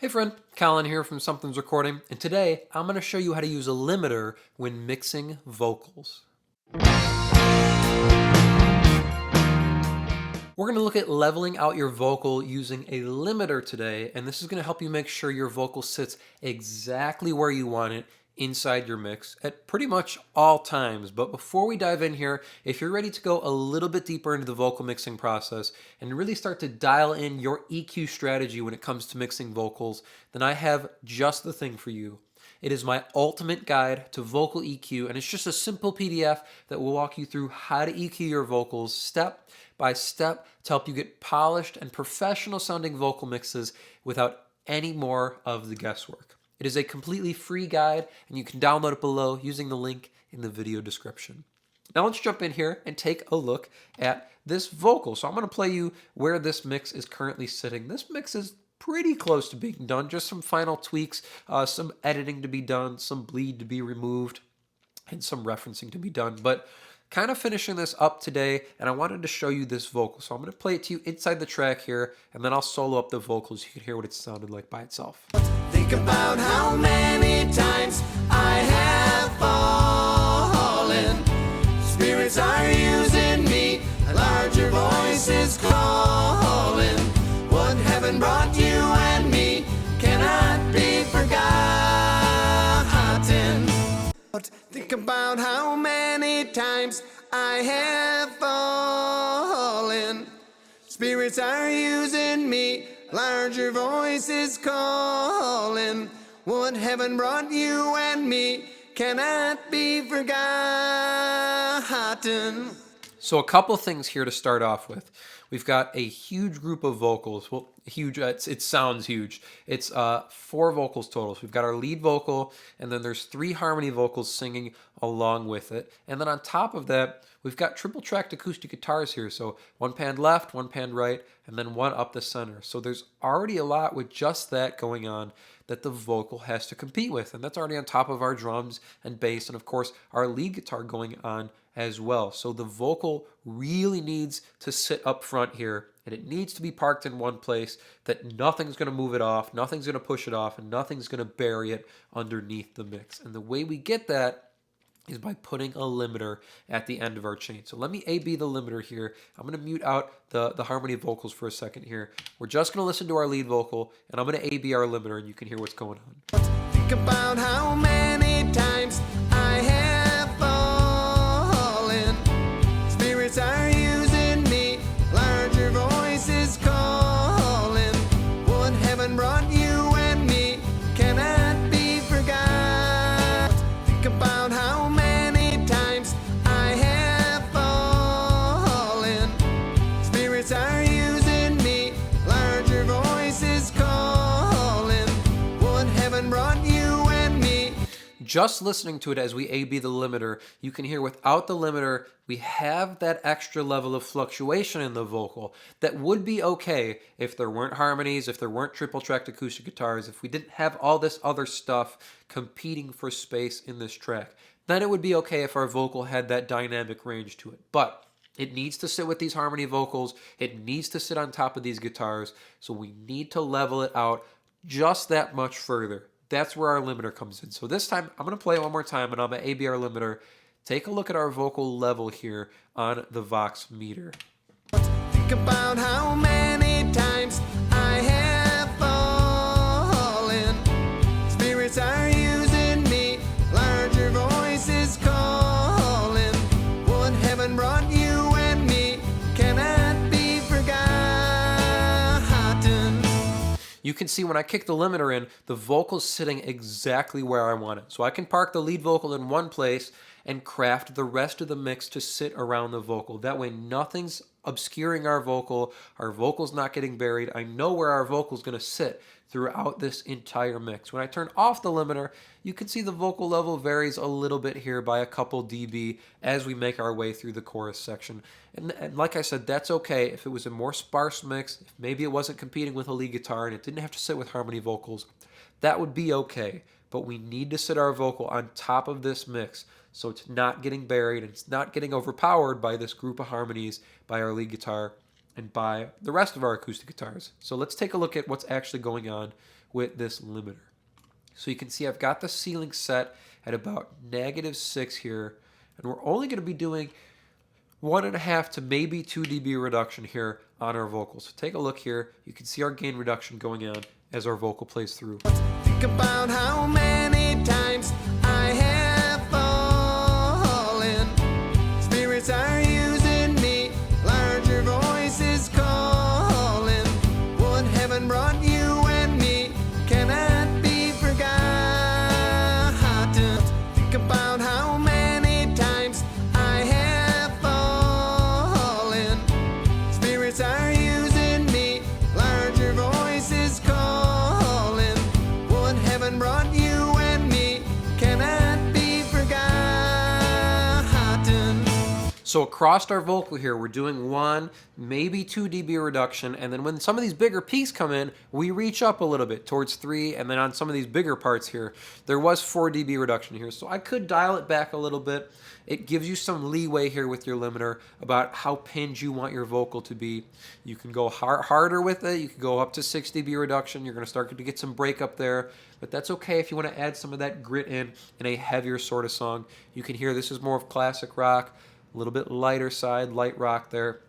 Hey friend, Colin here from Sumthins Recording, and today I'm going to show you how to use a limiter when mixing vocals. We're going to look at leveling out your vocal using a limiter today, and this is going to help you make sure your vocal sits exactly where you want it inside your mix at pretty much all times. But before we dive in here, if you're ready to go a little bit deeper into the vocal mixing process and really start to dial in your EQ strategy when it comes to mixing vocals, then I have just the thing for you. It is my ultimate guide to vocal EQ, and it's just a simple PDF that will walk you through how to EQ your vocals step by step to help you get polished and professional sounding vocal mixes without any more of the guesswork. It is a completely free guide, and you can download it below using the link in the video description. Now let's jump in here and take a look at this vocal. So I'm going to play you where this mix is currently sitting. This mix is pretty close to being done. Just some final tweaks, some editing to be done, some bleed to be removed, and some referencing to be done. But kind of finishing this up today, and I wanted to show you this vocal. So I'm going to play it to you inside the track here, and then I'll solo up the vocals. You can hear what it sounded like by itself. Think about how many times I have fallen. Spirits are using me, a larger voice is calling. What heaven brought you and me cannot be forgotten. Think about how many times I have fallen. Spirits are using me, larger voices calling. What heaven brought you and me cannot be forgotten. So a couple things here to start off with. We've got a huge group of vocals. Well, huge, it sounds huge. It's 4 vocals total. So we've got our lead vocal, and then there's 3 harmony vocals singing along with it. And then on top of that, we've got triple tracked acoustic guitars here. So 1 pan left, 1 pan right, and then 1 up the center. So there's already a lot with just that going on that the vocal has to compete with. And that's already on top of our drums and bass, and of course our lead guitar going on as well. So the vocal really needs to sit up front here, and it needs to be parked in one place that nothing's going to move it off, nothing's going to push it off, and nothing's going to bury it underneath the mix. And the way we get that is by putting a limiter at the end of our chain. So let me A-B the limiter here. I'm going to mute out the harmony vocals for a second here. We're just going to listen to our lead vocal, and I'm going to A-B our limiter, and you can hear what's going on. Think about how many times I have fallen. Spirits are using me, larger voices calling. What heaven brought you and me cannot be forgotten. Think about how many times I have fallen. Spirits are using me, larger voices calling. What heaven brought you and me. Just listening to it as we A-B the limiter, you can hear without the limiter, we have that extra level of fluctuation in the vocal that would be okay if there weren't harmonies, if there weren't triple tracked acoustic guitars, if we didn't have all this other stuff competing for space in this track. Then it would be okay if our vocal had that dynamic range to it. But it needs to sit with these harmony vocals. It needs to sit on top of these guitars. So we need to level it out just that much further. That's where our limiter comes in. So this time, I'm going to play it one more time, and I'm going to A-B our limiter. Take a look at our vocal level here on the Vox meter. Think about how many times I have fallen. Spirits are using me, larger voices calling. What heaven brought you and me cannot be forgotten. You can see when I kick the limiter in, the vocal's sitting exactly where I want it. So I can park the lead vocal in one place and craft the rest of the mix to sit around the vocal. That way nothing's obscuring our vocal's not getting buried. I know where our vocal's going to sit throughout this entire mix. When I turn off the limiter, you can see the vocal level varies a little bit here by a couple dB as we make our way through the chorus section. And like I said, that's okay if it was a more sparse mix, if maybe it wasn't competing with a lead guitar and it didn't have to sit with harmony vocals, that would be okay. But we need to sit our vocal on top of this mix so it's not getting buried and it's not getting overpowered by this group of harmonies, by our lead guitar, and by the rest of our acoustic guitars. So let's take a look at what's actually going on with this limiter. So you can see I've got the ceiling set at about -6 here, and we're only going to be doing 1.5 to maybe 2 dB reduction here on our vocals. So take a look here. You can see our gain reduction going on as our vocal plays through. Think about how many times I have fallen. Spirits are using me, larger voices calling. What heaven brought you and me cannot be forgotten. Think about how many times I have fallen. Spirits are using me, larger voices calling. What heaven brought you and me cannot be forgotten. So across our vocal here, we're doing 1, maybe 2 dB reduction, and then when some of these bigger peaks come in, we reach up a little bit towards 3, and then on some of these bigger parts here, there was 4 dB reduction here. So I could dial it back a little bit. It gives you some leeway here with your limiter about how pinned you want your vocal to be. You can go harder with it. You can go up to 6 dB reduction. You're going to start to get some break up there, but that's okay if you want to add some of that grit in a heavier sort of song. You can hear this is more of classic rock, a little bit lighter side, light rock there.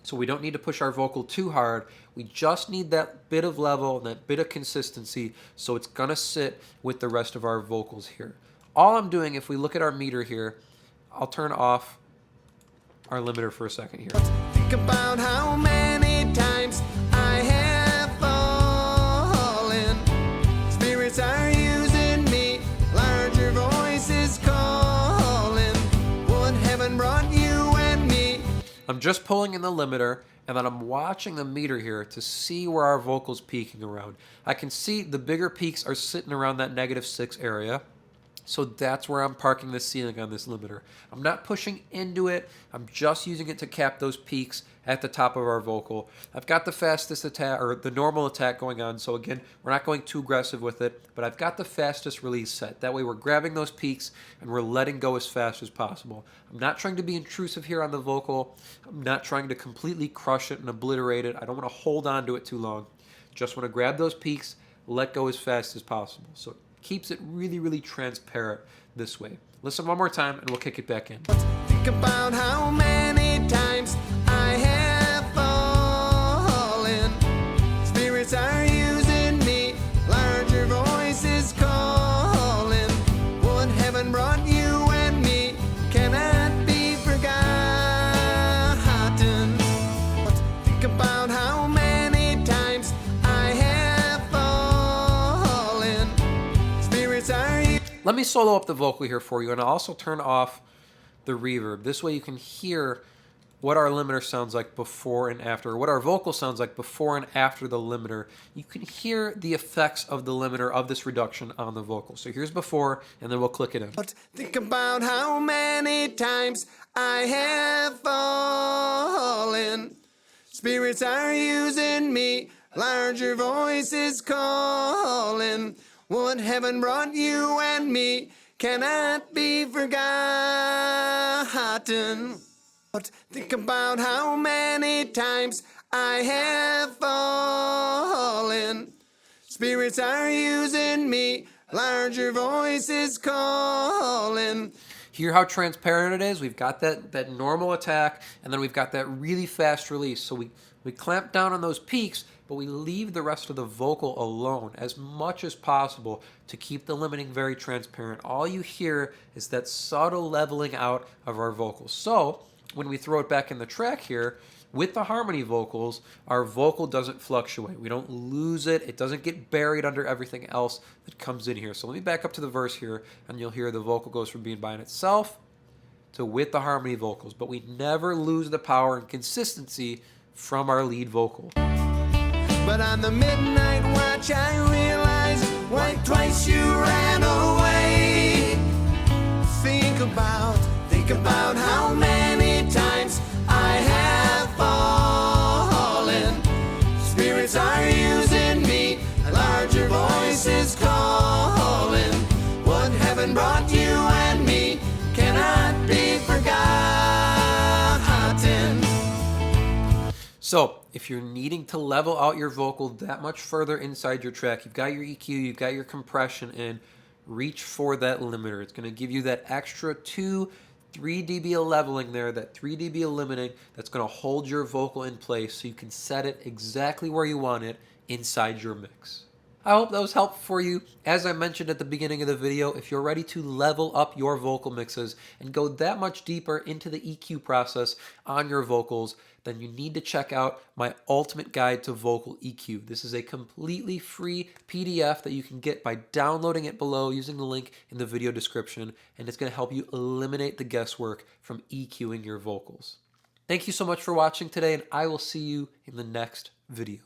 So we don't need to push our vocal too hard. We just need that bit of level and that bit of consistency so it's going to sit with the rest of our vocals here. All I'm doing, if we look at our meter here, I'll turn off our limiter for a second here. Think about how many times I have fallen. Spirits are using me, larger voices calling. What heaven brought you and me. I'm just pulling in the limiter, and then I'm watching the meter here to see where our vocal's peaking around. I can see the bigger peaks are sitting around that -6 area. So that's where I'm parking the ceiling on this limiter. I'm not pushing into it. I'm just using it to cap those peaks at the top of our vocal. I've got the fastest attack, or the normal attack going on. So again, we're not going too aggressive with it, but I've got the fastest release set. That way we're grabbing those peaks and we're letting go as fast as possible. I'm not trying to be intrusive here on the vocal. I'm not trying to completely crush it and obliterate it. I don't want to hold on to it too long. Just want to grab those peaks, let go as fast as possible. So keeps it really, really transparent this way. Listen one more time and we'll kick it back in. Think about how many times I have fallen. Spirits are using me, larger voices calling. What heaven brought you and me cannot be forgotten. Think about how many times I have fallen. Spirits are Let me solo up the vocal here for you, and I'll also turn off the reverb. This way you can hear what our limiter sounds like before and after, or what our vocal sounds like before and after the limiter. You can hear the effects of the limiter, of this reduction on the vocal. So here's before, and then we'll click it in. Think about how many times I have fallen. Spirits are using me, larger voices calling. What heaven brought you and me cannot be forgotten. Think about how many times I have fallen. Spirits are using me, larger voices calling. Hear how transparent it is? We've got that normal attack, and then we've got that really fast release. So we clamp down on those peaks, but we leave the rest of the vocal alone as much as possible to keep the limiting very transparent. All you hear is that subtle leveling out of our vocals. So when we throw it back in the track here, with the harmony vocals, our vocal doesn't fluctuate. We don't lose it. It doesn't get buried under everything else that comes in here. So let me back up to the verse here, and you'll hear the vocal goes from being by itself to with the harmony vocals. But we never lose the power and consistency from our lead vocal. But on the midnight watch I realized why twice you ran away. Think about how many times I have fallen. Spirits are using me, larger voices calling. What heaven brought you and me cannot be forgotten. So if you're needing to level out your vocal that much further inside your track, you've got your EQ, you've got your compression in, reach for that limiter. It's going to give you that extra 3 dB of leveling there, that 3 dB of limiting that's going to hold your vocal in place so you can set it exactly where you want it inside your mix. I hope that was helpful for you. As I mentioned at the beginning of the video, if you're ready to level up your vocal mixes and go that much deeper into the EQ process on your vocals, then you need to check out my ultimate guide to vocal EQ. This is a completely free PDF that you can get by downloading it below using the link in the video description, and it's going to help you eliminate the guesswork from EQing your vocals. Thank you so much for watching today, and I will see you in the next video.